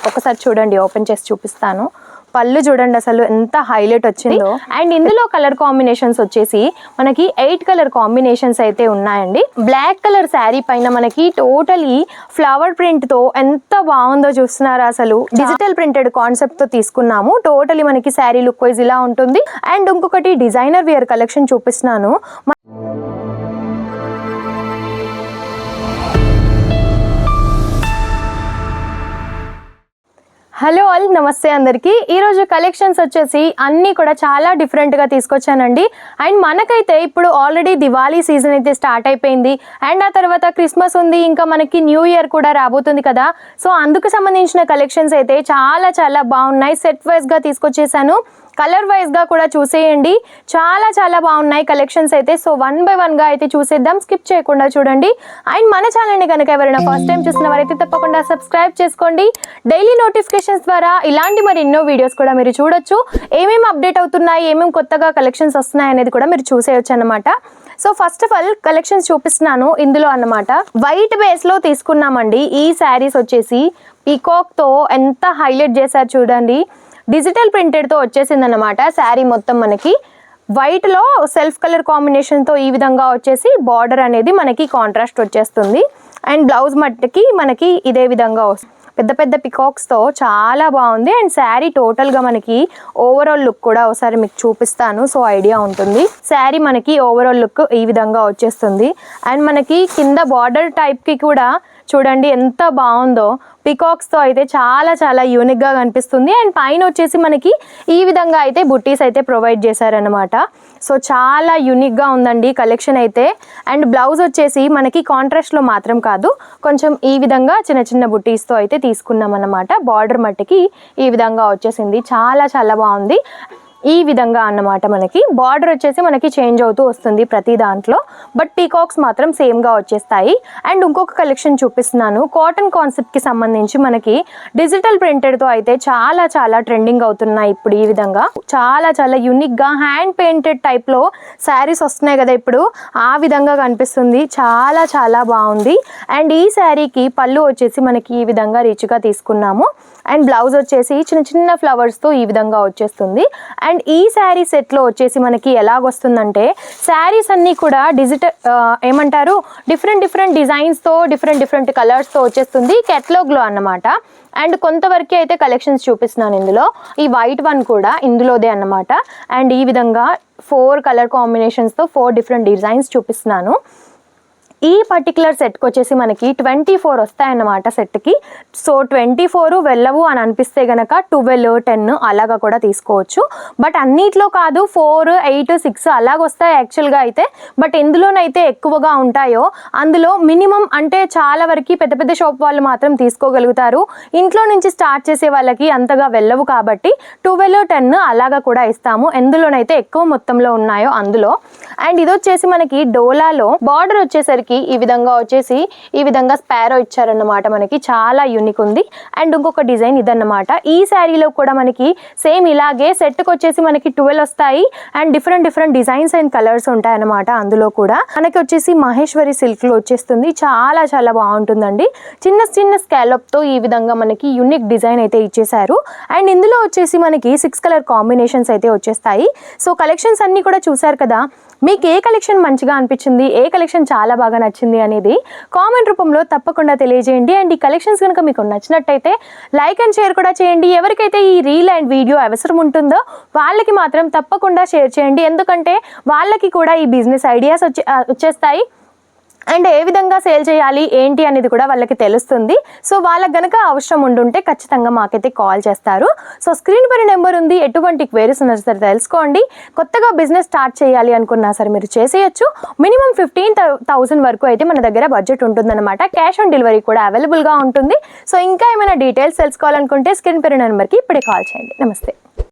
ఒకసారి చూడండి, ఓపెన్ చేసి చూపిస్తాను. పళ్ళు చూడండి అసలు ఎంత హైలైట్ వచ్చిందో. అండ్ ఇందులో కలర్ కాంబినేషన్స్ వచ్చేసి మనకి 8 కలర్ కాంబినేషన్స్ అయితే ఉన్నాయండి. బ్లాక్ కలర్ శారీ పైన మనకి టోటలీ ఫ్లవర్ ప్రింట్ తో ఎంత బాగుందో చూస్తున్నారా అసలు. డిజిటల్ ప్రింటెడ్ కాన్సెప్ట్ తో తీసుకున్నాము. టోటలీ మనకి శారీ లుక్ వైజ్ ఇలా ఉంటుంది. అండ్ ఇంకొకటి డిజైనర్ వేర్ కలెక్షన్ చూపిస్తున్నాను. హలో ఆల్, నమస్తే అందరికీ. ఈరోజు కలెక్షన్స్ వచ్చేసి అన్నీ కూడా చాలా డిఫరెంట్గా తీసుకొచ్చానండి. అండ్ మనకైతే ఇప్పుడు ఆల్రెడీ దివాళీ సీజన్ అయితే స్టార్ట్ అయిపోయింది. అండ్ ఆ తర్వాత క్రిస్మస్ ఉంది, ఇంకా మనకి న్యూ ఇయర్ కూడా రాబోతుంది కదా. సో అందుకు సంబంధించిన కలెక్షన్స్ అయితే చాలా చాలా బాగున్నాయి. సెట్ వైజ్గా తీసుకొచ్చేసాను. కలర్ వైజ్గా కూడా చూసేయండి. చాలా చాలా బాగున్నాయి కలెక్షన్స్ అయితే. సో 1 by 1గా అయితే చూసేద్దాం, స్కిప్ చేయకుండా చూడండి. అండ్ మన ఛానల్ని కనుక ఎవరైనా ఫస్ట్ టైం చూసిన వారైతే తప్పకుండా సబ్స్క్రైబ్ చేసుకోండి. డైలీ నోటిఫికేషన్స్ ద్వారా ఇలాంటి మరి ఎన్నో వీడియోస్ కూడా మీరు చూడొచ్చు. ఏమేమి అప్డేట్ అవుతున్నాయి, ఏమేమి కొత్తగా కలెక్షన్స్ వస్తున్నాయి అనేది కూడా మీరు చూసేయచ్చు అన్నమాట. So first of all collections చూపిస్తున్నాను ఇందులో అన్నమాట. వైట్ బేస్లో తీసుకున్నామండి. ఈ శారీస్ వచ్చేసి పీకాక్తో ఎంత హైలైట్ చేశారు చూడండి. డిజిటల్ ప్రింటెడ్తో వచ్చేసింది అన్నమాట. శారీ మొత్తం మనకి వైట్లో సెల్ఫ్ కలర్ కాంబినేషన్తో ఈ విధంగా వచ్చేసి బార్డర్ అనేది మనకి కాంట్రాస్ట్ వచ్చేస్తుంది. అండ్ బ్లౌజ్ మట్టుకి మనకి ఇదే విధంగా వస్తుంది. పెద్ద పెద్ద పికాక్స్తో చాలా బాగుంది. అండ్ శారీ టోటల్గా మనకి ఓవరాల్ లుక్ కూడా ఒకసారి మీకు చూపిస్తాను, సో ఐడియా ఉంటుంది. శారీ మనకి ఓవరాల్ లుక్ ఈ విధంగా వచ్చేస్తుంది. అండ్ మనకి కింద బార్డర్ టైప్కి కూడా చూడండి ఎంత బాగుందో. పికాక్స్తో అయితే చాలా చాలా యూనిక్గా కనిపిస్తుంది. అండ్ పైన వచ్చేసి మనకి ఈ విధంగా అయితే బుట్టీస్ అయితే ప్రొవైడ్ చేశారనమాట. సో చాలా యూనిక్గా ఉందండి కలెక్షన్ అయితే. అండ్ బ్లౌజ్ వచ్చేసి మనకి కాంట్రాస్ట్లో మాత్రం కాదు, కొంచెం ఈ విధంగా చిన్న చిన్న బుట్టీస్తో అయితే తీసుకున్నాం అన్నమాట. బార్డర్ మట్టికి ఈ విధంగా వచ్చేసింది. చాలా చాలా బాగుంది. ఈ విధంగా అన్నమాట. మనకి బార్డర్ వచ్చేసి మనకి చేంజ్ అవుతూ వస్తుంది ప్రతి దాంట్లో, బట్ పీకాక్స్ మాత్రం సేమ్గా వచ్చేస్తాయి. అండ్ ఇంకొక కలెక్షన్ చూపిస్తున్నాను. కాటన్ కాన్సెప్ట్కి సంబంధించి మనకి డిజిటల్ ప్రింటెడ్తో అయితే చాలా చాలా ట్రెండింగ్ అవుతున్నాయి ఇప్పుడు. ఈ విధంగా చాలా చాలా యూనిక్గా హ్యాండ్ పెయింటెడ్ టైప్లో శారీస్ వస్తున్నాయి కదా ఇప్పుడు, ఆ విధంగా కనిపిస్తుంది. చాలా చాలా బాగుంది. అండ్ ఈ శారీకి పళ్ళు వచ్చేసి మనకి ఈ విధంగా రిచ్గా తీసుకున్నాము. అండ్ బ్లౌజ్ వచ్చేసి చిన్న చిన్న ఫ్లవర్స్తో ఈ విధంగా వచ్చేస్తుంది. అండ్ ఈ శారీ సెట్లో వచ్చేసి మనకి ఎలాగొస్తుందంటే శారీస్ అన్నీ కూడా డిజిటల్ ఏమంటారు డిఫరెంట్ డిఫరెంట్ డిజైన్స్తో డిఫరెంట్ కలర్స్తో వచ్చేస్తుంది కేటలాగ్లో అన్నమాట. అండ్ కొంతవరకు అయితే కలెక్షన్స్ చూపిస్తున్నాను ఇందులో. ఈ వైట్ వన్ కూడా ఇందులోదే అన్నమాట. అండ్ ఈ విధంగా 4 కలర్ కాంబినేషన్స్తో 4 డిఫరెంట్ డిజైన్స్ చూపిస్తున్నాను. ఈ పర్టికులర్ సెట్కి వచ్చేసి మనకి 24 వస్తాయన్నమాట సెట్కి. సో 24 వెళ్ళవు అని అనిపిస్తే కనుక 12, 10 అలాగా కూడా తీసుకోవచ్చు. బట్ అన్నిట్లో కాదు, 4, 8, 6 అలాగ వస్తాయి యాక్చువల్గా అయితే. బట్ ఎందులోనైతే ఎక్కువగా ఉంటాయో అందులో మినిమం అంటే చాలా వరకు పెద్ద పెద్ద షాప్ వాళ్ళు మాత్రం తీసుకోగలుగుతారు. ఇంట్లో నుంచి స్టార్ట్ చేసే వాళ్ళకి అంతగా వెళ్ళవు కాబట్టి 12, 10 అలాగా కూడా ఇస్తాము, ఎందులోనైతే ఎక్కువ మొత్తంలో ఉన్నాయో అందులో. అండ్ ఇది వచ్చేసి మనకి డోలాలో బార్డర్ వచ్చేసరికి ఈ విధంగా వచ్చేసి ఈ విధంగా స్పారో ఇచ్చారన్నమాట. మనకి చాలా యూనిక్ ఉంది. అండ్ ఇంకొక డిజైన్ ఇదన్నమాట. ఈ శారీలో కూడా మనకి సేమ్ ఇలాగే సెట్కి వచ్చేసి మనకి 12 వస్తాయి. And different designs and colours ఉంటాయి అన్నమాట. అందులో కూడా మనకి వచ్చేసి మహేశ్వరి సిల్క్లో వచ్చేస్తుంది. చాలా చాలా బాగుంటుందండి. చిన్న చిన్న స్కాలప్తో ఈ విధంగా మనకి యూనిక్ డిజైన్ అయితే ఇచ్చేసారు. అండ్ ఇందులో వచ్చేసి మనకి 6 కలర్ కాంబినేషన్స్ అయితే వచ్చేస్తాయి. సో కలెక్షన్స్ అన్నీ కూడా చూసారు కదా. మీకు ఏ కలెక్షన్ మంచిగా అనిపించింది, ఏ కలెక్షన్ చాలా బాగా నచ్చింది అనేది కామెంట్ రూపంలో తప్పకుండా తెలియజేయండి. అండ్ ఈ కలెక్షన్స్ కనుక మీకు నచ్చినట్టయితే లైక్ అండ్ షేర్ కూడా చేయండి. ఎవరికైతే ఈ రీల్ అండ్ వీడియో అవసరం ఉంటుందో వాళ్ళకి మాత్రం తప్పకుండా షేర్ చేయండి. ఎందుకంటే వాళ్ళకి కూడా ఈ బిజినెస్ ఐడియాస్ వచ్చేస్తాయి. అండ్ ఏ విధంగా సేల్ చేయాలి ఏంటి అనేది కూడా వాళ్ళకి తెలుస్తుంది. సో వాళ్ళకి గనక అవసరం ఉండుంటే ఖచ్చితంగా మాకైతే కాల్ చేస్తారు. సో స్క్రీన్ పైన నెంబర్ ఉంది. ఎటువంటి క్వైరీస్ ఉన్నా సరే తెలుసుకోండి. కొత్తగా బిజినెస్ స్టార్ట్ చేయాలి అనుకున్నా సరే మీరు చేసేయచ్చు. మినిమం 15,000 వరకు అయితే మన దగ్గర బడ్జెట్ ఉంటుందన్నమాట. క్యాష్ ఆన్ డెలివరీ కూడా అవైలబుల్గా ఉంటుంది. సో ఇంకా ఏమైనా డీటెయిల్స్ తెలుసుకోవాలనుకుంటే స్క్రీన్ పైన నెంబర్కి ఇప్పుడే కాల్ చేయండి. నమస్తే.